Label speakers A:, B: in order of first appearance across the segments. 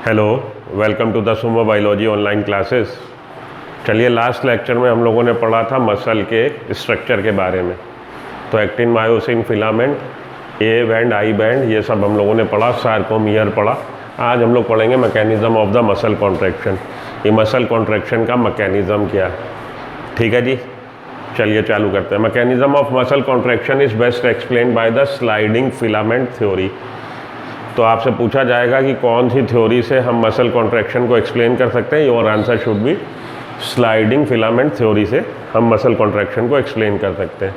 A: Hello, welcome to the sumo biology online classes. चलिए, last lecture में हम लोगों ने पढ़ा था मसल के स्ट्रक्चर के बारे में। तो actin, myosin, filament, A band, I band, ये सब हम लोगों ने पढ़ा। सार्कोमियर पढ़ा। आज हम लोग पढ़ेंगे mechanism of the muscle contraction. ये मसल कॉन्ट्रैक्शन का मैकेनिज्म क्या है, ठीक है जी। चलिए चालू करते हैं। Mechanism of muscle contraction is best explain by the sliding filament theory. तो आपसे पूछा जाएगा कि कौन सी थ्योरी से हम मसल कॉन्ट्रैक्शन को एक्सप्लेन कर सकते हैं। Your answer should be sliding filament theory से हम मसल कॉन्ट्रैक्शन को एक्सप्लेन कर सकते हैं।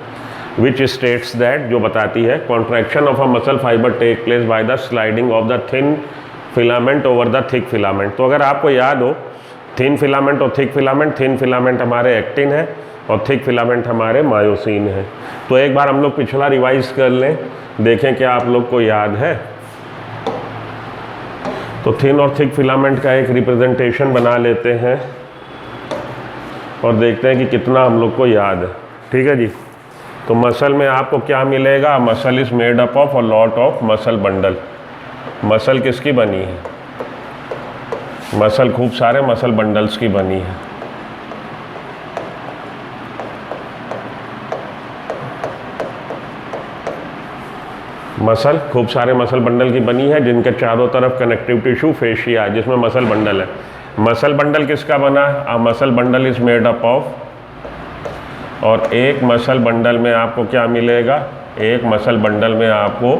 A: विच स्टेट्स दैट, जो बताती है contraction of a muscle fibre take place by the sliding of the thin filament over the thick filament. तो अगर आपको याद हो, थिन फिलामेंट और थिक फिलामेंट, थिन फिलामेंट हमारे एक्टिन है और थिक फिलामेंट हमारे मायोसिन है। तो एक बार हम लोग पिछला रिवाइज कर लें, देखें क्या आप लोग को याद है। तो थिन और थिक फिलामेंट का एक रिप्रेजेंटेशन बना लेते हैं और देखते हैं कि कितना हम लोग को याद है, ठीक है जी। तो मसल में आपको क्या मिलेगा? Muscle is made up of a lot of muscle bundle. Muscle किसकी बनी है? मसल खूब सारे मसल बंडल्स की बनी है। मसल खूब सारे मसल बंडल की बनी है, जिनके चारों तरफ कनेक्टिव टिश्यू फेशिया है, जिसमें मसल बंडल है। मसल बंडल किसका बना है? Uh muscle bundle is made up of, और एक मसल बंडल में आपको क्या मिलेगा? एक मसल बंडल में आपको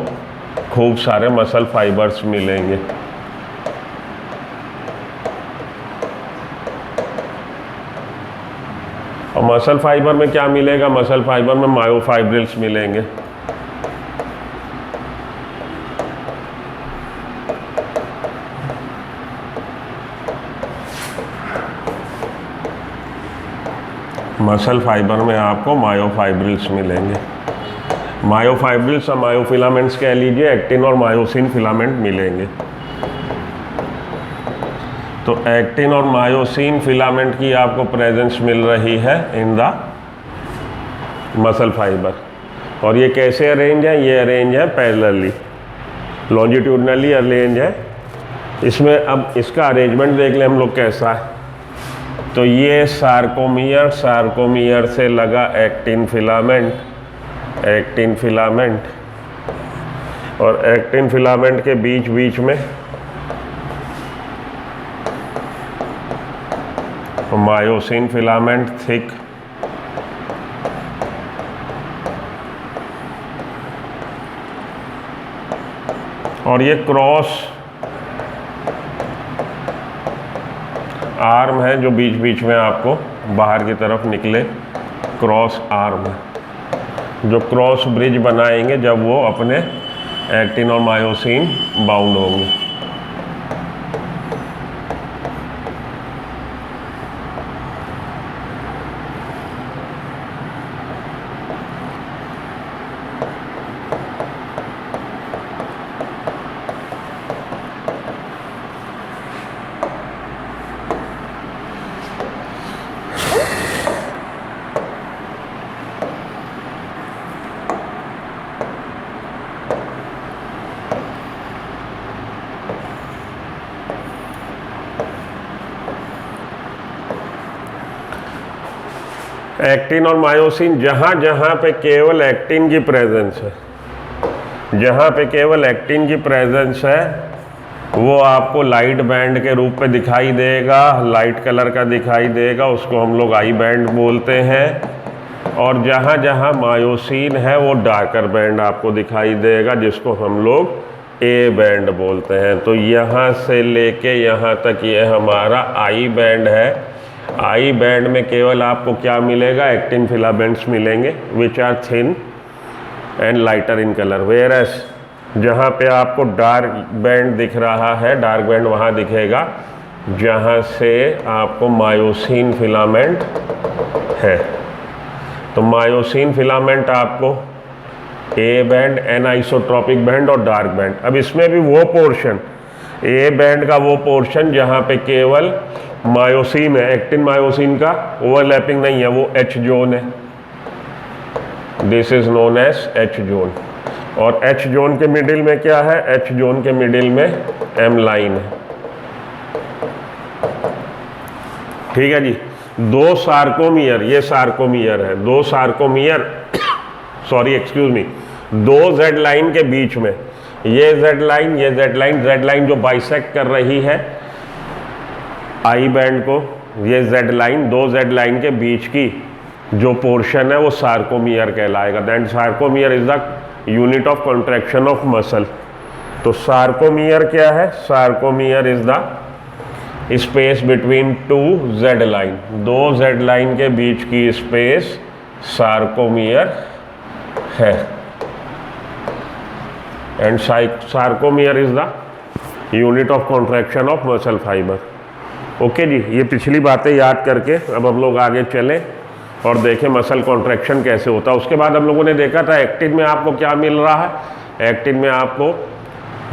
A: खूब सारे मसल फाइबर्स मिलेंगे। और मसल फाइबर में क्या मिलेगा? मसल फाइबर में मायोफाइब्रिल्स मिलेंगे। मसल फाइबर में आपको मायोफाइब्रिल्स मिलेंगे। मायोफाइब्रिल्स और मायोफिलामेंट्स कह लीजिए, एक्टिन और मायोसिन फिलामेंट मिलेंगे। तो एक्टिन और मायोसिन फिलामेंट की आपको प्रेजेंस मिल रही है इन द मसल फाइबर। और ये कैसे अरेंज है? ये अरेंज है पैरेलली, लॉन्जिट्यूडनली अरेंज है। इसमें अब इसका अरेंजमेंट देख लें हम लोग कैसा है। तो ये सार्कोमियर, सार्कोमियर से लगा एक्टिन फिलामेंट, एक्टिन फिलामेंट, और एक्टिन फिलामेंट के बीच बीच में मायोसिन फिलामेंट थिक, और ये क्रॉस आर्म है जो बीच बीच में आपको बाहर की तरफ निकले, क्रॉस आर्म है जो क्रॉस ब्रिज बनाएंगे जब वो अपने एक्टिन और मायोसिन बाउंड होंगे। एक्टिन और मायोसिन, जहाँ जहाँ पे केवल एक्टिन की प्रेजेंस है, जहाँ पे केवल एक्टिन की प्रेजेंस है, वो आपको लाइट बैंड के रूप में दिखाई देगा, लाइट कलर का दिखाई देगा, उसको हम लोग आई बैंड बोलते हैं। और जहाँ जहाँ मायोसिन है वो डार्कर बैंड आपको दिखाई देगा, जिसको हम लोग ए बैंड बोलते हैं। तो यहाँ से लेके यहाँ तक ये हमारा आई बैंड है। आई बैंड में केवल आपको क्या मिलेगा? एक्टिन फिलामेंट्स मिलेंगे, which are thin and lighter in colour. Whereas जहाँ पे आपको डार्क बैंड दिख रहा है, डार्क बैंड वहाँ दिखेगा जहाँ से आपको मायोसिन फिलामेंट है। तो मायोसिन फिलामेंट आपको ए बैंड, एनआइसोट्रॉपिक बैंड और डार्क बैंड। अब इसमें भी वो पोर्शन, ए बैंड का वो पोर्शन जहाँ पे केवल मायोसिन है, एक्टिन मायोसिन का ओवरलैपिंग नहीं है, वो एच जोन है। This is known as H zone. और एच जोन के मिडिल में क्या है? एच जोन के मिडिल में एम लाइन है। ठीक है जी। दो सार्कोमियर, ये सार्कोमियर है, दो सार्कोमियर सॉरी एक्सक्यूज मी, दो जेड लाइन के बीच में, ये जेड लाइन, ये जेड लाइन जो बाइसेक्ट कर रही है आई बैंड को, ये जेड लाइन, दो जेड लाइन के बीच की जो पोर्शन है वो सार्कोमियर कहलाएगा। That sarcomere is the unit of contraction of muscle. तो सार्कोमियर क्या है? Sarcomere is the space between two Z line, दो जेड लाइन के बीच की स्पेस सार्कोमियर है। And sarcomere is the unit of contraction of muscle fibre. Okay जी, ये पिछली बातें याद करके अब हम लोग आगे चलें और देखें मसल कॉन्ट्रैक्शन कैसे होता है। उसके बाद हम लोगों ने देखा था एक्टिन में आपको क्या मिल रहा है। एक्टिन में आपको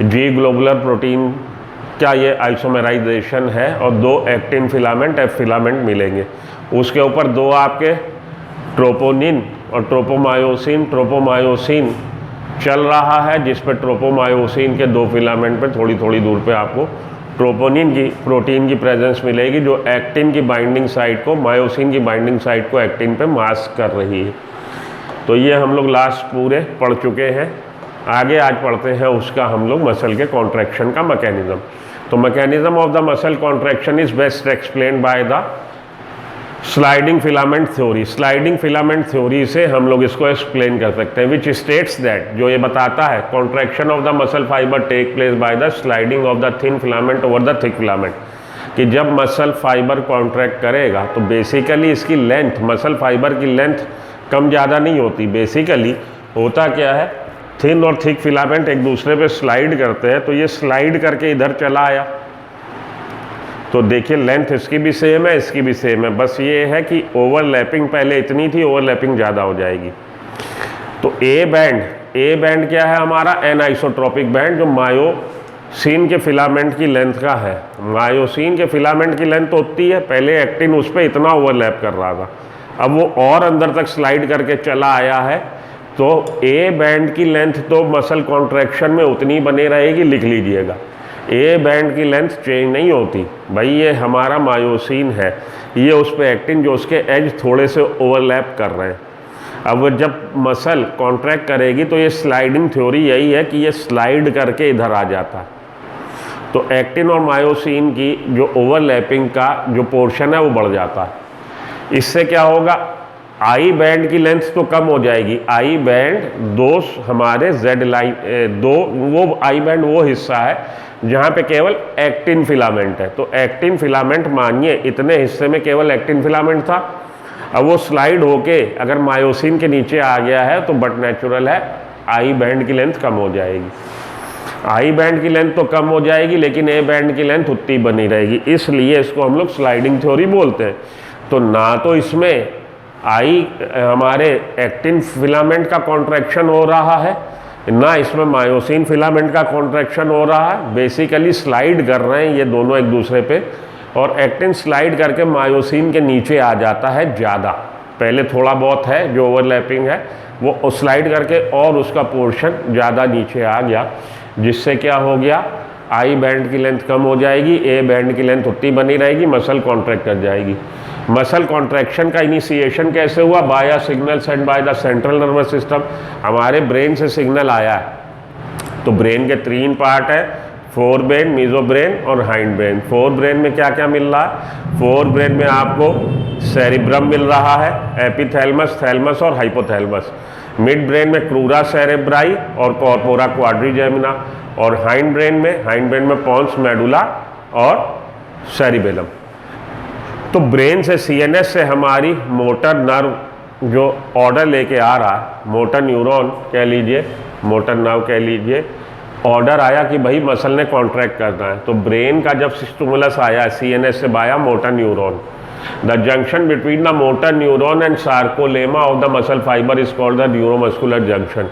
A: जी ग्लोबुलर प्रोटीन का ये आइसोमेराइजेशन है और दो एक्टिन फिलामेंट एफ फिलामेंट मिलेंगे। उसके ऊपर दो आपके ट्रोपोनिन और ट्रोपोमायोसिन, ट्रोपोमायोसिन चल रहा है जिस पर ट्रोपोमायोसिन के दो फिलामेंट पे थोड़ी थोड़ी दूर पे आपको ट्रोपोनिन की प्रोटीन की प्रेजेंस मिलेगी जो एक्टिन की बाइंडिंग साइट को, मायोसिन की बाइंडिंग साइट को एक्टिन पे मास्क कर रही है। तो ये हम लोग लास्ट पूरे पढ़ चुके हैं। आगे आज पढ़ते हैं उसका हम लोग मसल के कॉन्ट्रैक्शन का मैकेनिज्म। तो mechanism of the muscle contraction is best explained bye the sliding filament theory. Sliding filament theory से हम लोग इसको एक्सप्लेन कर सकते हैं, विच स्टेट्स दैट, जो ये बताता है contraction of the muscle fibre take place by the sliding of the thin filament over the thick filament. कि जब मसल फाइबर कॉन्ट्रैक्ट करेगा तो बेसिकली इसकी लेंथ, मसल फाइबर की लेंथ कम ज़्यादा नहीं होती। बेसिकली होता क्या है, थिन और थिक फिलामेंट एक दूसरे पे स्लाइड करते हैं, तो ये स्लाइड करके इधर चला आया। तो देखिए लेंथ इसकी भी सेम है, इसकी भी सेम है, बस ये है कि ओवरलैपिंग पहले इतनी थी, ओवरलैपिंग ज़्यादा हो जाएगी। तो ए बैंड क्या है हमारा? एनाइसोट्रोपिक बैंड, जो मायोसिन के फिलामेंट की लेंथ का है। मायोसिन के फिलामेंट की लेंथ होती है, पहले एक्टिन उस पर इतना ओवरलैप कर रहा था, अब वो और अंदर तक स्लाइड करके चला आया है। तो ए बैंड की लेंथ तो मसल कॉन्ट्रैक्शन में उतनी बनी रहेगी, लिख लीजिएगा। ए बैंड की लेंथ चेंज नहीं होती भाई, ये हमारा मायोसिन है, ये उस पर एक्टिन जो उसके एज थोड़े से ओवरलैप कर रहे हैं। अब जब मसल कॉन्ट्रैक्ट करेगी तो ये स्लाइडिंग थ्योरी यही है कि ये स्लाइड करके इधर आ जाता है। तो एक्टिन और मायोसिन की जो ओवरलैपिंग का जो पोर्शन है वो बढ़ जाता है। इससे क्या होगा, आई बैंड की लेंथ तो कम हो जाएगी। आई बैंड दो हमारे जेड लाइन, दो वो आई बैंड वो हिस्सा है जहाँ पे केवल एक्टिन फिलामेंट है। तो एक्टिन फिलामेंट मानिए इतने हिस्से में केवल एक्टिन फिलामेंट था, अब वो स्लाइड होके अगर मायोसिन के नीचे आ गया है तो बट नेचुरल है आई बैंड की लेंथ कम हो जाएगी। आई बैंड की लेंथ तो कम हो जाएगी लेकिन ए बैंड की लेंथ उतनी बनी रहेगी, इसलिए इसको हम लोग स्लाइडिंग थ्योरी बोलते हैं। तो ना तो इसमें आई हमारे एक्टिन फिलामेंट का कॉन्ट्रैक्शन हो रहा है, ना इसमें मायोसिन फिलामेंट का कॉन्ट्रैक्शन हो रहा है। बेसिकली स्लाइड कर रहे हैं ये दोनों एक दूसरे पे, और एक्टिन स्लाइड करके मायोसिन के नीचे आ जाता है ज़्यादा। पहले थोड़ा बहुत है जो ओवरलैपिंग है वो स्लाइड करके और उसका पोर्शन ज़्यादा नीचे आ गया, जिससे क्या हो गया, आई बैंड की लेंथ कम हो जाएगी, ए बैंड की लेंथ उतनी बनी रहेगी, मसल कॉन्ट्रैक्ट कर जाएगी। मसल कॉन्ट्रैक्शन का इनिशिएशन कैसे हुआ? By signal send by the central nervous system. हमारे ब्रेन से सिग्नल आया है। तो ब्रेन के तीन पार्ट है, फोर ब्रेन, मीजो ब्रेन और हाइंड ब्रेन। फोर ब्रेन में क्या क्या मिल रहा है? फोर ब्रेन में आपको सेरिब्रम मिल रहा है, एपिथैलेमस, थैलेमस और हाइपोथैलेमस। मिड ब्रेन में क्रूरा सेरेब्राई और कॉर्पोरा क्वाड्रिजेमिना, और हाइंड ब्रेन में पॉन्स मेडुला और सेरिबेलम। तो ब्रेन से सीएनएस से हमारी मोटर नर्व जो ऑर्डर लेके आ रहा है, मोटर न्यूरॉन कह लीजिए, मोटर नर्व कह लीजिए, ऑर्डर आया कि भाई मसल ने कॉन्ट्रैक्ट करना है। तो ब्रेन का जब स्टिमुलस आया सीएनएस से बाया motor neuron, the junction between the motor neuron and sarcolemma of the muscle fibre is called the neuromuscular junction.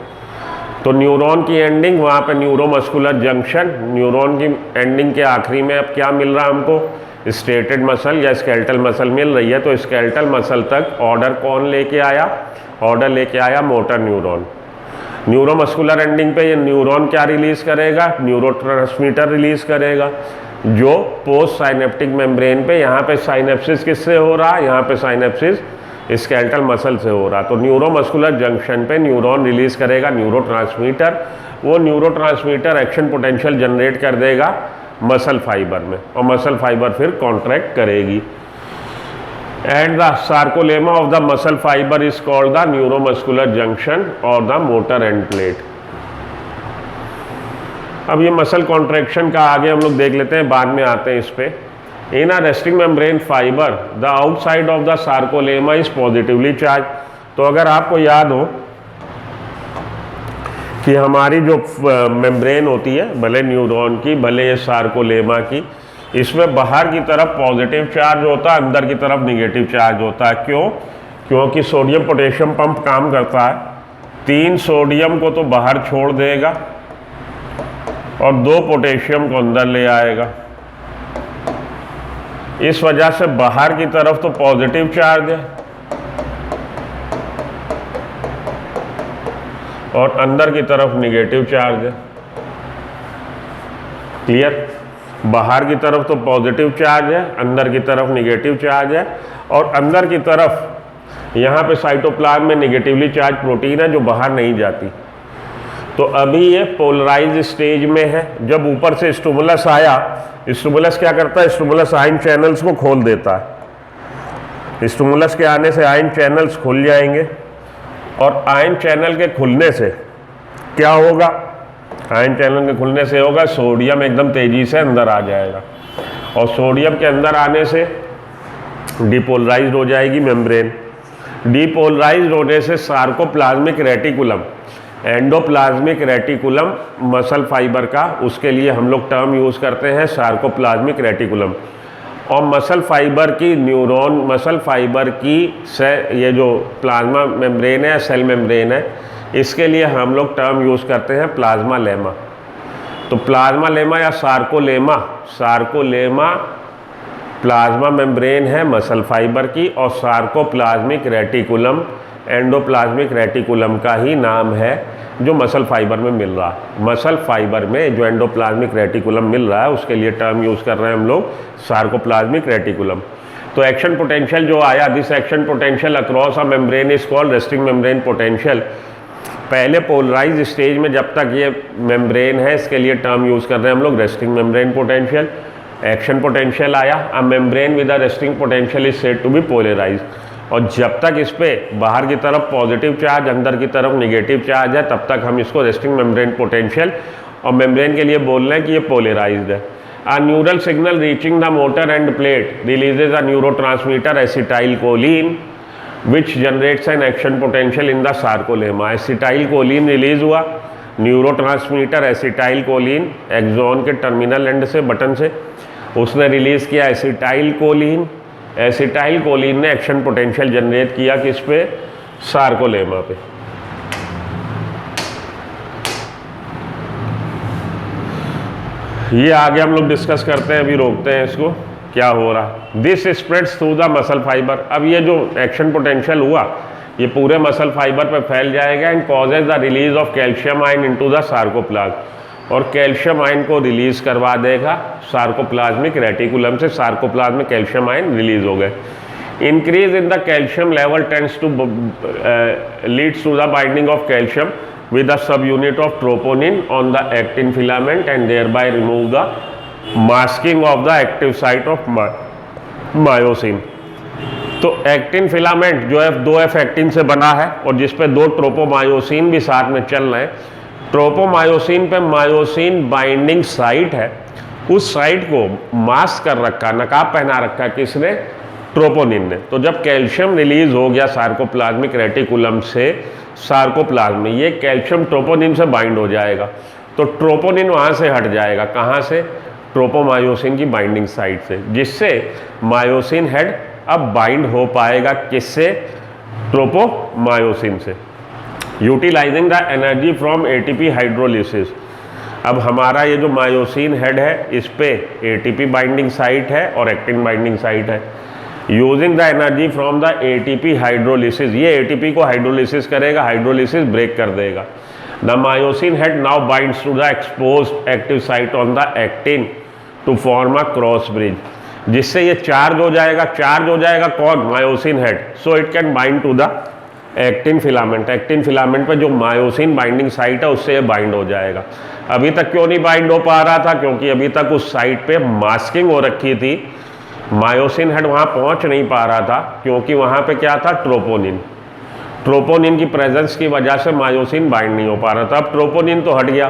A: तो न्यूरॉन की एंडिंग, वहाँ पे न्यूरोमस्कुलर जंक्शन, न्यूरॉन की एंडिंग के आखिरी में अब क्या मिल रहा है हमको? स्ट्रेटेड मसल या स्केलेटल मसल मिल रही है। तो स्केलेटल मसल तक ऑर्डर कौन लेके आया? ऑर्डर लेके आया मोटर न्यूरॉन। न्यूरोमस्कुलर एंडिंग पे ये न्यूरॉन क्या रिलीज करेगा? न्यूरोट्रांसमीटर रिलीज करेगा। जो पोस्ट साइनेप्टिक मेम्ब्रेन पे, यहाँ पे साइनेप्सिस किससे हो रहा है, यहाँ पे साइनेप्सिस स्केलेटल मसल से हो रहा। तो न्यूरोमस्कुलर जंक्शन पे न्यूरॉन रिलीज करेगा न्यूरोट्रांसमीटर, वो न्यूरोट्रांसमीटर एक्शन पोटेंशियल जनरेट कर देगा मसल फाइबर में, और मसल फाइबर फिर कॉन्ट्रैक्ट करेगी। And the sarcolemma of the muscle fibre is called the neuromuscular junction और द मोटर एंड प्लेट। अब ये मसल कॉन्ट्रैक्शन का आगे हम लोग देख लेते हैं, बाद में आते हैं इस पे। In a resting membrane fibre the outside of the sarcolemma is positively charge. तो अगर आपको याद हो कि हमारी जो मेम्ब्रेन होती है, भले न्यूरॉन की भले ये सार्कोलेमा की, इसमें बाहर की तरफ पॉजिटिव चार्ज होता है, अंदर की तरफ निगेटिव चार्ज होता है। क्यों? क्योंकि सोडियम पोटेशियम पंप काम करता है, 3 सोडियम को तो बाहर छोड़ देगा और 2 पोटेशियम को अंदर ले आएगा। इस वजह से बाहर की तरफ तो पॉजिटिव चार्ज है और अंदर की तरफ निगेटिव चार्ज है। क्लियर? बाहर की तरफ तो पॉजिटिव चार्ज है, अंदर की तरफ निगेटिव चार्ज है, और अंदर की तरफ यहाँ पे साइटोप्लाज्म में निगेटिवली चार्ज प्रोटीन है जो बाहर नहीं जाती। तो अभी ये पोलराइज स्टेज में है। जब ऊपर से स्टिमुलस आया, स्टिमुलस क्या करता है, स्टिमुलस आयन चैनल्स को खोल देता है। स्टिमुलस के आने से आयन चैनल्स खुल जाएंगे, और आयन चैनल के खुलने से क्या होगा, आयन चैनल के खुलने से होगा सोडियम एकदम तेजी से अंदर आ जाएगा, और सोडियम के अंदर आने से डिपोलराइज्ड हो जाएगी मेम्ब्रेन। डिपोलराइज्ड होने से sarcoplasmic reticulum, endoplasmic reticulum muscle fibre का, उसके लिए हम लोग टर्म यूज़ करते हैं सार्कोप्लाज्मिक रेटिकुलम। और मसल फाइबर की न्यूरॉन, मसल फाइबर की से ये जो प्लाज्मा मेम्ब्रेन है, सेल मेम्ब्रेन है, इसके लिए हम लोग टर्म यूज़ करते हैं प्लाज्मा लेमा। तो प्लाज्मा लेमा या सार्कोलेमा, सार्कोलेमा प्लाज्मा मेम्ब्रेन है मसल फाइबर की, और सार्कोप्लाज्मिक रेटिकुलम एंडोप्लाज्मिक रेटिकुलम का ही नाम है जो मसल फाइबर में मिल रहा है। मसल फाइबर में जो एंडोप्लाज्मिक रेटिकुलम मिल रहा है उसके लिए टर्म यूज़ कर रहे हैं हम लोग सार्कोप्लाज्मिक रेटिकुलम। तो एक्शन पोटेंशियल जो आया, this action potential across a membrane is called resting membrane potential. पहले पोलराइज स्टेज में जब तक ये मेम्ब्रेन है, इसके लिए टर्म यूज़ कर रहे हैं हम लोग resting membrane potential. Action potential आया, a membrane with a resting potential is said to be polarise. और जब तक इस पे बाहर की तरफ पॉजिटिव चार्ज, अंदर की तरफ निगेटिव चार्ज है, तब तक हम इसको रेस्टिंग मेम्ब्रेन पोटेंशियल, और मेम्ब्रेन के लिए बोल रहे हैं कि ये पोलराइज्ड है। A neural signal reaching the motor end plate releases a neurotransmitter acetylcholine which generates an action potential in the sarcolemma. Acetylcholine release हुआ, न्यूरोट्रांसमीटर एसिटाइलकोलिन एक्सॉन के टर्मिनल एंड से, बटन से उसने रिलीज किया एसिटाइलकोलिन। एसिटाइलकोलिन ने action potential generate किया किस पे, सार्कोलेमा पे। ये आगे हम लोग डिस्कस करते हैं, अभी रोकते हैं इसको, क्या हो रहा। This spreads through the muscle fibre. अब ये जो एक्शन पोटेंशियल हुआ ये पूरे मसल फाइबर पे फैल जाएगा and causes the release of calcium ion into the sarcoplasm, और कैल्शियम आयन को रिलीज करवा देगा सार्कोप्लाज्मिक रेटिकुलम से। सार्कोप्लाज्म में कैल्शियम आयन रिलीज हो गए। Increase in the calcium level tends to leads to the binding of calcium with a subunit of troponin on the actin filament and thereby remove the masking of the active site of myosin। तो actin filament जो है 2F actin से बना है और जिस पे 2 tropomyosin भी साथ में चल रहे हैं। ट्रोपोमायोसिन पे मायोसिन बाइंडिंग साइट है, उस साइट को मास्क कर रखा, नकाब पहना रखा किसने, ट्रोपोनिन ने। तो जब कैल्शियम रिलीज हो गया सार्कोप्लाज्मिक रेटिकुलम से सार्कोप्लाज्म में, ये कैल्शियम ट्रोपोनिन से बाइंड हो जाएगा। तो ट्रोपोनिन वहाँ से हट जाएगा, कहाँ से, ट्रोपोमायोसिन की बाइंडिंग साइट से, जिससे मायोसिन हेड अब बाइंड हो पाएगा किससे, ट्रोपोमायोसिन से, utilising the energy from ATP hydrolysis. अब हमारा ये जो मायोसिन हेड है इस पे एटीपी बाइंडिंग साइट है और एक्टिन बाइंडिंग साइट है। Using the energy from the ATP hydrolysis, ये एटीपी को हाइड्रोलिसिस करेगा, हाइड्रोलिसिस ब्रेक कर देगा। The myosin head now binds to the exposed active site on the actin to form a cross bridge, जिससे ये charge हो जाएगा कौन, myosin head, so it can bind to the actin filament. Actin filament पे जो myosin binding site है उससे ये बाइंड हो जाएगा। अभी तक क्यों नहीं बाइंड हो पा रहा था, क्योंकि अभी तक उस साइट पे मास्किंग हो रखी थी, मायोसिन हेड वहाँ पहुँच नहीं पा रहा था, क्योंकि वहाँ पे क्या था, ट्रोपोनिन की प्रेजेंस की वजह से मायोसिन बाइंड नहीं हो पा रहा था। अब ट्रोपोनिन तो हट गया,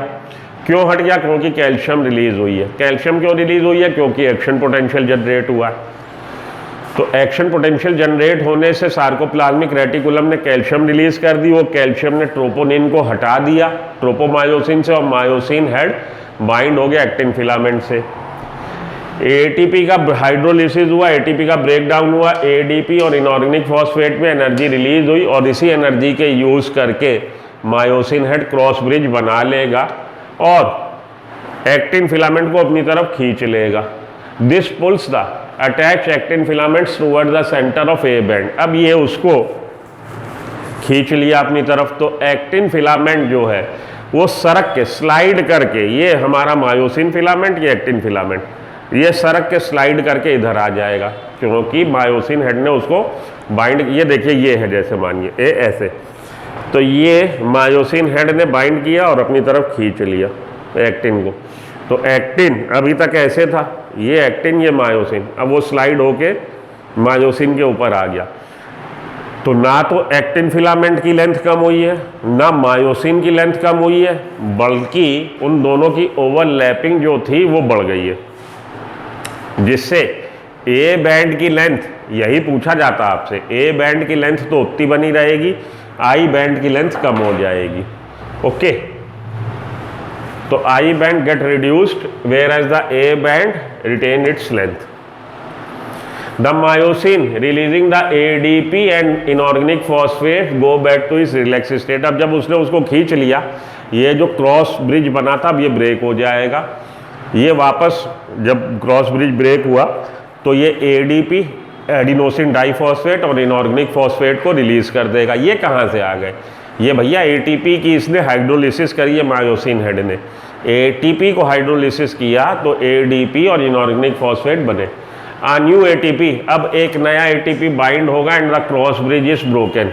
A: क्यों हट गया, क्योंकि कैल्शियम रिलीज हुई है। कैल्शियम क्यों रिलीज हुई है, क्योंकि एक्शन पोटेंशियल जनरेट हुआ है। तो एक्शन पोटेंशियल जनरेट होने से सार्कोप्लाज्मिक रेटिकुलम ने कैल्शियम रिलीज कर दी, वो कैल्शियम ने ट्रोपोनिन को हटा दिया ट्रोपोमायोसिन से, और मायोसिन हेड बाइंड हो गया एक्टिन फिलामेंट से। एटीपी का हाइड्रोलिसिस हुआ, एटीपी का ब्रेकडाउन हुआ, एडीपी और इनऑर्गेनिक फॉस्फेट में एनर्जी रिलीज हुई, और इसी एनर्जी के यूज करके मायोसिन हेड क्रॉस ब्रिज बना लेगा और एक्टिन फिलामेंट को अपनी तरफ खींच लेगा। This pulls the attach actin filaments toward the centre of A band. अब ये उसको खींच लिया अपनी तरफ, तो एक्टिन फिलामेंट जो है वो सरक के स्लाइड करके, ये हमारा मायोसिन फिलामेंट, ये एक्टिन फिलामेंट, ये सरक के स्लाइड करके इधर आ जाएगा, क्योंकि मायोसिन हेड ने उसको बाइंड, ये देखिए ये है, जैसे मानिए ए ऐसे, तो ये मायोसिन हेड ने बाइंड किया और अपनी तरफ खींच लिया एक्टिन को। तो एक्टिन अभी तक ऐसे था, ये एक्टिन ये मायोसिन, अब वो स्लाइड होके मायोसिन के ऊपर आ गया। तो ना तो एक्टिन फिलामेंट की लेंथ कम हुई है, ना मायोसिन की लेंथ कम हुई है, बल्कि उन दोनों की ओवरलैपिंग जो थी वो बढ़ गई है, जिससे ए बैंड की लेंथ, यही पूछा जाता आपसे, ए बैंड की लेंथ तो उतनी बनी रहेगी, आई बैंड की लेंथ कम हो जाएगी। ओके, तो I band get reduced whereas the A band retain its length. The myosin releasing the ADP and inorganic phosphate go back to इस रिलैक्स स्टेट। अब जब उसने उसको खींच लिया, ये जो क्रॉस ब्रिज बना था अब ये ब्रेक हो जाएगा, ये वापस जब क्रॉस ब्रिज ब्रेक हुआ तो ये एडीपी एडिनोसिन डाइफॉस्फेट और इनऑर्गेनिक फॉस्फेट को रिलीज कर देगा। ये कहाँ से आ गए, ये भैया एटीपी की इसने हाइड्रोलिसिस करी है मायोसिन हेड ने, एटीपी को हाइड्रोलिसिस किया तो एडीपी और इनऑर्गेनिक फॉस्फेट बने। आ न्यू एटीपी, अब एक नया एटीपी बाइंड होगा and the cross bridge is broken.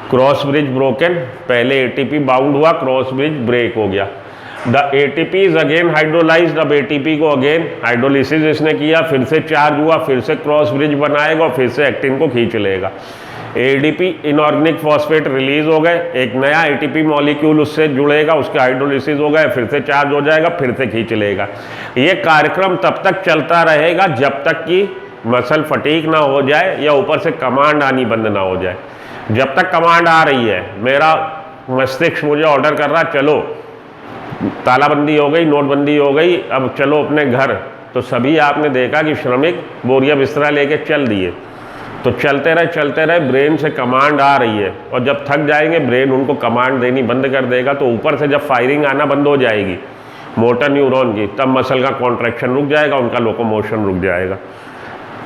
A: Cross bridge broken, पहले एटीपी बाउंड हुआ, क्रॉस ब्रिज ब्रेक हो गया। The ATP is again hydrolysed, अब एटीपी को अगेन हाइड्रोलिसिस इसने किया, फिर से चार्ज हुआ, फिर से क्रॉस ब्रिज बनाएगा और फिर से एक्टिन को खींच लेगा। एडीपी इनऑर्गेनिक फॉस्फेट रिलीज हो गए, एक नया एटीपी मॉलिक्यूल उससे जुड़ेगा, उसके हाइड्रोलिसिस हो गए, फिर से चार्ज हो जाएगा, फिर से खींच लेगा। ये कार्यक्रम तब तक चलता रहेगा जब तक कि मसल फटीक ना हो जाए या ऊपर से कमांड आनी बंद ना हो जाए। जब तक कमांड आ रही है, मेरा मस्तिष्क मुझे ऑर्डर कर रहा चलो तालाबंदी हो गई, नोटबंदी हो गई, अब चलो अपने घर, तो सभी आपने देखा कि श्रमिक बोरिया बिस्तरा लेके चल दिए, तो चलते रहे, ब्रेन से कमांड आ रही है, और जब थक जाएंगे ब्रेन उनको कमांड देनी बंद कर देगा, तो ऊपर से जब फायरिंग आना बंद हो जाएगी मोटर न्यूरॉन की, तब मसल का कॉन्ट्रैक्शन रुक जाएगा, उनका लोकोमोशन रुक जाएगा।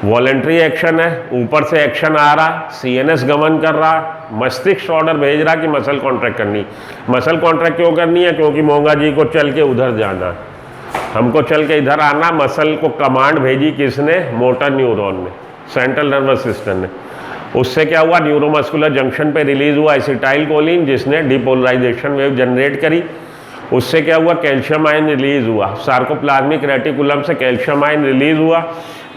A: वॉलेंट्री एक्शन है, ऊपर से एक्शन आ रहा, सीएनएस गमन कर रहा, मस्तिष्क ऑर्डर भेज रहा कि मसल कॉन्ट्रैक्ट करनी। मसल कॉन्ट्रैक्ट क्यों करनी है, क्योंकि मोंगा जी को चल के उधर जाना, हमको चल के इधर आना। मसल को कमांड भेजी किसने, मोटर न्यूरॉन ने, सेंट्रल नर्वस सिस्टम ने। उससे क्या हुआ, न्यूरोमस्कुलर जंक्शन पे रिलीज हुआ एसिटाइल कोलिन, जिसने डिपोलराइजेशन वेव जनरेट करी। उससे क्या हुआ, कैल्शियम आयन रिलीज हुआ, सार्कोप्लाज्मिक रेटिकुलम से कैल्शियम आयन रिलीज हुआ।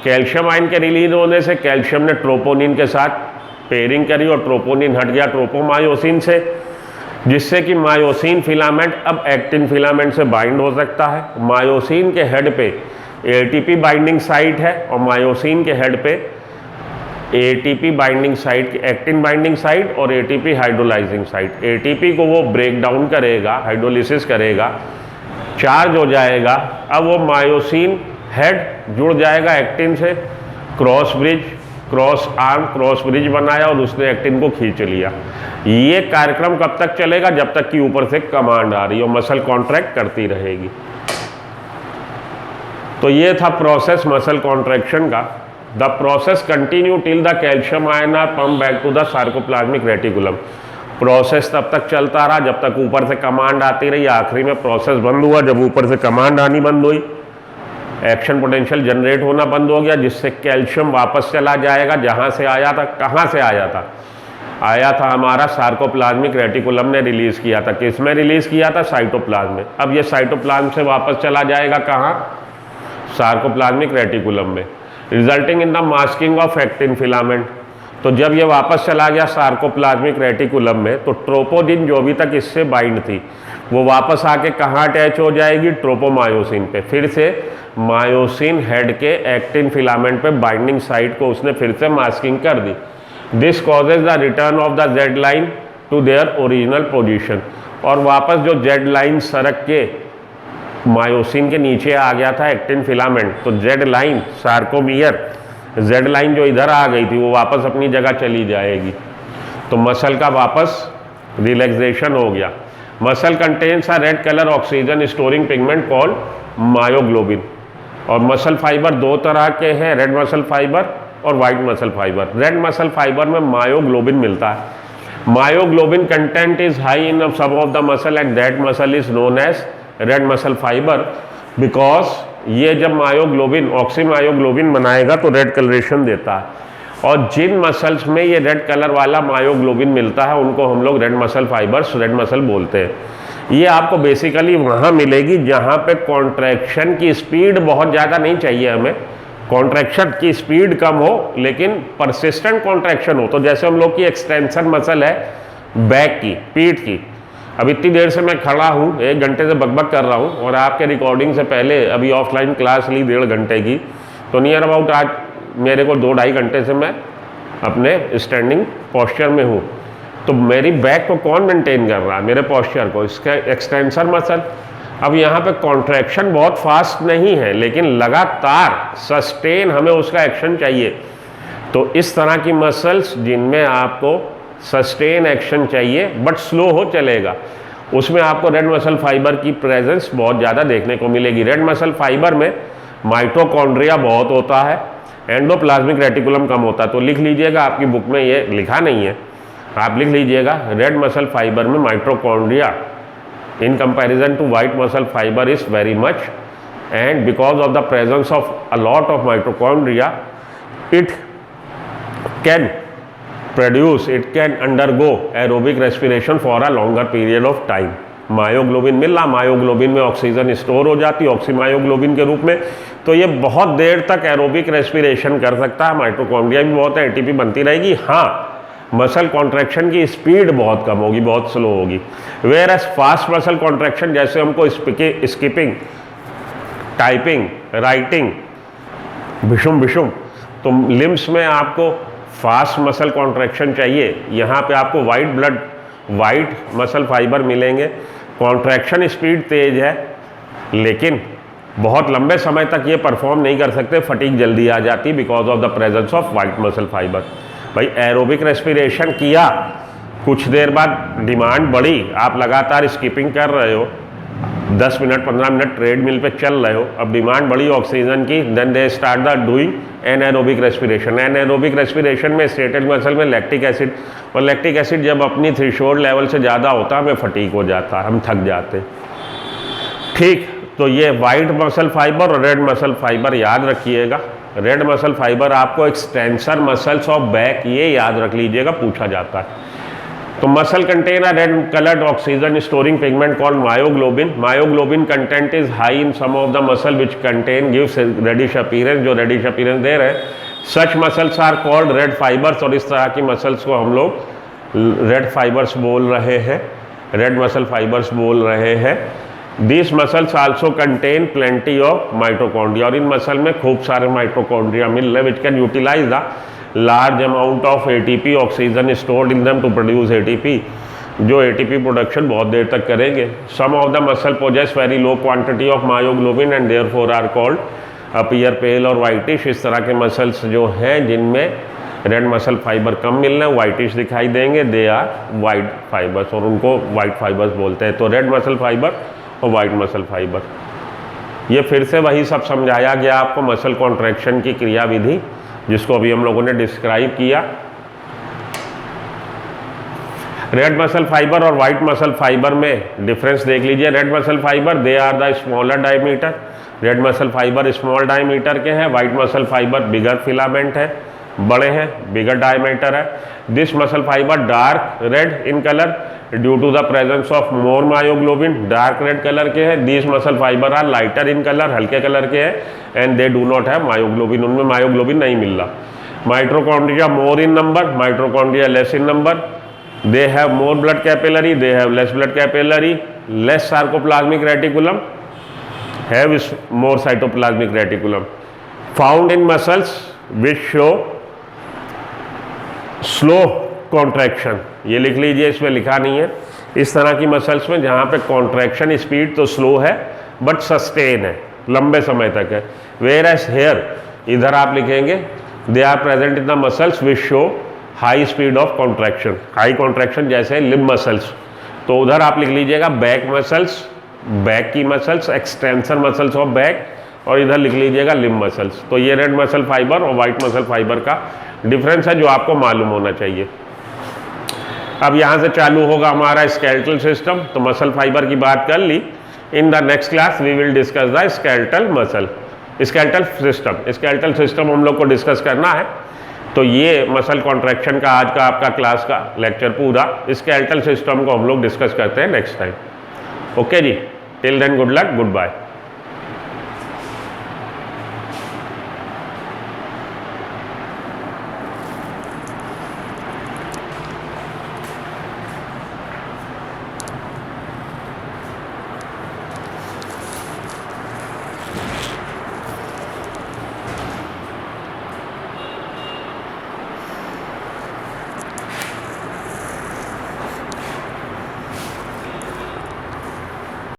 A: कैल्शियम आयन के रिलीज होने से कैल्शियम ने ट्रोपोनिन के साथ पेयरिंग करी और ट्रोपोनिन हट गया ट्रोपोमायोसिन से, जिससे कि मायोसिन फिलामेंट अब एक्टिन फिलामेंट से बाइंड हो सकता है। मायोसिन के हेड पे एटीपी बाइंडिंग साइट है और मायोसिन के हेड पे ATP binding site, actin binding site और एटीपी हाइड्रोलाइजिंग साइट। एटीपी को वो ब्रेक डाउन करेगा, हाइड्रोलिसिस करेगा, चार्ज हो जाएगा, अब वो मायोसिन हेड जुड़ जाएगा एक्टिन से, cross bridge, cross arm, cross bridge बनाया और उसने एक्टिन को खींच लिया। ये कार्यक्रम कब तक चलेगा, जब तक कि ऊपर से कमांड आ रही है और मसल कॉन्ट्रैक्ट करती रहेगी। तो ये था प्रोसेस मसल कॉन्ट्रैक्शन का। The process continue till the calcium ion are pump back to the sarcoplasmic reticulum. Process तब तक चलता रहा जब तक ऊपर से कमांड आती रही। आखिरी में प्रोसेस बंद हुआ जब ऊपर से कमांड आनी बंद हुई। एक्शन पोटेंशियल जनरेट होना बंद हो गया, जिससे कैल्शियम वापस चला जाएगा जहाँ से आया था। कहाँ से आया था हमारा सार्कोप्लाज्मिक रेटिकुलम ने रिलीज़ किया था। किस में रिलीज़ किया था? साइटोप्लाज्म में। अब ये साइटोप्लाज्म से वापस चला जाएगा कहाँ? सार्कोप्लाज्मिक रेटिकुलम में, resulting in the masking of actin filament. तो जब ये वापस चला गया सार्कोप्लाज्मिक रेटिकुलम में, तो ट्रोपोडिन जो अभी तक इससे बाइंड थी वो वापस आके कहाँ अटैच हो जाएगी? ट्रोपोमायोसिन पे। फिर से मायोसिन हेड के एक्टिन फिलामेंट पे बाइंडिंग साइट को उसने फिर से मास्किंग कर दी। This causes the return of the Z line to their original position. और वापस जो जेड लाइन सरक के मायोसिन के नीचे आ गया था एक्टिन फिलामेंट, तो Z line sarcomere Z line जो इधर आ गई थी वो वापस अपनी जगह चली जाएगी। तो मसल का वापस रिलैक्सेशन हो गया। Muscle contains a red colour oxygen storing pigment called myoglobin. और मसल फाइबर दो तरह के हैं, रेड मसल फाइबर और white muscle fibre. Red muscle fibre में मायोग्लोबिन मिलता है। Myoglobin content is high in some of the muscle and that muscle is known as red muscle fibre, because ये जब मायोग्लोबिन ऑक्सीमायोग्लोबिन बनाएगा तो रेड कलरेशन देता है। और जिन मसल्स में ये रेड कलर वाला मायोग्लोबिन मिलता है उनको हम लोग red muscle fibres, red muscle बोलते हैं। ये आपको बेसिकली वहाँ मिलेगी जहाँ पे कॉन्ट्रैक्शन की स्पीड बहुत ज़्यादा नहीं चाहिए हमें, कॉन्ट्रैक्शन की स्पीड कम हो लेकिन परसिस्टेंट कॉन्ट्रैक्शन हो। तो जैसे हम लोग की एक्सटेंशन मसल है बैक की, पीठ की। अब इतनी देर से मैं खड़ा हूँ, 1 घंटे से बकबक कर रहा हूँ, और आपके रिकॉर्डिंग से पहले अभी ऑफलाइन क्लास ली 1.5 घंटे की, तो नियर अबाउट आज मेरे को 2-2.5 घंटे से मैं अपने स्टैंडिंग पोस्चर में हूँ। तो मेरी बैक को कौन मेंटेन कर रहा है? मेरे पोस्चर को, इसका एक्सटेंसर मसल। अब यहाँ पे कॉन्ट्रैक्शन बहुत फास्ट नहीं है लेकिन लगातार सस्टेन हमें उसका एक्शन चाहिए। तो इस तरह की मसल्स जिनमें आपको सस्टेन एक्शन चाहिए बट स्लो हो चलेगा, उसमें आपको रेड मसल फाइबर की प्रेजेंस बहुत ज़्यादा देखने को मिलेगी। रेड मसल फाइबर में माइटोकॉन्ड्रिया बहुत होता है, एंडोप्लाज्मिक रेटिकुलम कम होता है। तो लिख लीजिएगा, आपकी बुक में ये लिखा नहीं है, आप लिख लीजिएगा, रेड मसल फाइबर में mitochondria in comparison to white muscle fiber is very much, and because of the presence of a lot of mitochondria it can undergo aerobic respiration for a longer period of time। Myoglobin मिल रहा, myoglobin में oxygen store हो जाती है ऑक्सीमायोग्लोबिन के रूप में, तो ये बहुत देर तक एरोबिक रेस्पिरेशन कर सकता है। माइटोकॉन्ड्रिया भी बहुत है, एटीपी बनती रहेगी। हाँ, मसल कॉन्ट्रैक्शन की स्पीड बहुत कम होगी, बहुत स्लो होगी। Whereas fast muscle contraction, जैसे हमको स्किपिंग, टाइपिंग, राइटिंग, भिशुम भिशुम, तो लिम्स में आपको फास्ट मसल कॉन्ट्रैक्शन चाहिए। यहाँ पे आपको वाइट मसल फाइबर मिलेंगे। कॉन्ट्रैक्शन स्पीड तेज है लेकिन बहुत लंबे समय तक ये परफॉर्म नहीं कर सकते, फटीग जल्दी आ जाती because of the presence of white muscle fibre. भाई एरोबिक रेस्पिरेशन किया, कुछ देर बाद डिमांड बढ़ी, आप लगातार स्किपिंग कर रहे हो, 10 मिनट 15 मिनट ट्रेडमिल पे चल रहे हो, अब डिमांड बढ़ी ऑक्सीजन की, then they start the doing anaerobic respiration. Anaerobic respiration में स्टेटेड मसल में लैक्टिक एसिड, और लैक्टिक एसिड जब अपनी थ्रेशोल्ड लेवल से ज़्यादा होता है हमें फटीग हो जाता है, हम थक जाते हैं। ठीक, तो ये वाइट मसल फाइबर और रेड मसल फाइबर याद रखिएगा। रेड मसल फाइबर आपको एक्सटेंसर मसल्स ऑफ बैक, ये याद रख लीजिएगा, पूछा जाता है। तो muscle contain a red coloured oxygen storing pigment called myoglobin. Myoglobin content is high in some of the muscle which contain gives reddish appearance, जो रेडिश अपीयरेंस दे रहे हैं। Such muscles are called red fibres, और इस तरह की muscles को हम लोग रेड फाइबर्स बोल रहे हैं, रेड मसल फाइबर्स बोल रहे हैं। These muscles also contain plenty of mitochondria, और इन मसल में खूब सारे माइटोकॉन्ड्रिया मिल रहे which can utilize the large amount of ATP, oxygen stored in them to produce ATP, जो ATP प्रोडक्शन बहुत देर तक करेंगे। Some of the muscle possess very low quantity of myoglobin and therefore are called appear pale और whitish। इस तरह के muscles जो हैं जिनमें रेड मसल फाइबर कम मिल रहे हैं, वाइटिश दिखाई देंगे, दे आर वाइट फाइबर्स, और उनको वाइट फाइबर्स बोलते हैं। तो रेड मसल फाइबर और वाइट मसल फाइबर, ये फिर से वही सब समझाया गया आपको, मसल कॉन्ट्रैक्शन की क्रियाविधि जिसको अभी हम लोगों ने डिस्क्राइब किया। रेड मसल फाइबर और वाइट मसल फाइबर में डिफरेंस देख लीजिए। Red muscle fibre they are the smaller diameter, red muscle fibre small diameter के हैं, white muscle fibre bigger filament है, बड़े हैं, बिगर डायमीटर है। This muscle fibre dark red in colour due to the presence of more myoglobin, dark red colour के हैं। This muscle fibre are lighter in colour, हल्के colour के हैं, and they do not have myoglobin, उनमें myoglobin नहीं मिल रहा। Mitochondria more in number, mitochondria less in number, they have more blood capillary, they have less blood capillary, less sarcoplasmic reticulum, have more cytoplasmic reticulum, found in muscles which show slow contraction। ये लिख लीजिए, इसमें लिखा नहीं है। इस तरह की मसल्स में जहाँ पे कॉन्ट्रैक्शन स्पीड तो स्लो है बट सस्टेन है, लंबे समय तक है। वेयर एज हेयर, इधर आप लिखेंगे they are present in the muscles which show high speed of contraction, high contraction जैसे लिम्ब मसल्स, तो उधर आप लिख लीजिएगा बैक मसल्स, बैक की muscles, extension muscles of back, और इधर लिख लीजिएगा लिम्ब मसल्स। तो ये रेड मसल फाइबर और वाइट मसल फाइबर का डिफरेंस है जो आपको मालूम होना चाहिए। अब यहाँ से चालू होगा हमारा स्केलेटल सिस्टम। तो मसल फाइबर की बात कर ली। In the next class we will discuss the skeletal muscle, skeletal system. Skeletal system हम लोग को डिस्कस करना है। तो ये मसल कॉन्ट्रैक्शन का आज का आपका क्लास का लेक्चर पूरा, स्केलेटल सिस्टम को हम लोग डिस्कस करते हैं नेक्स्ट टाइम। ओके जी, till then good luck, good bye.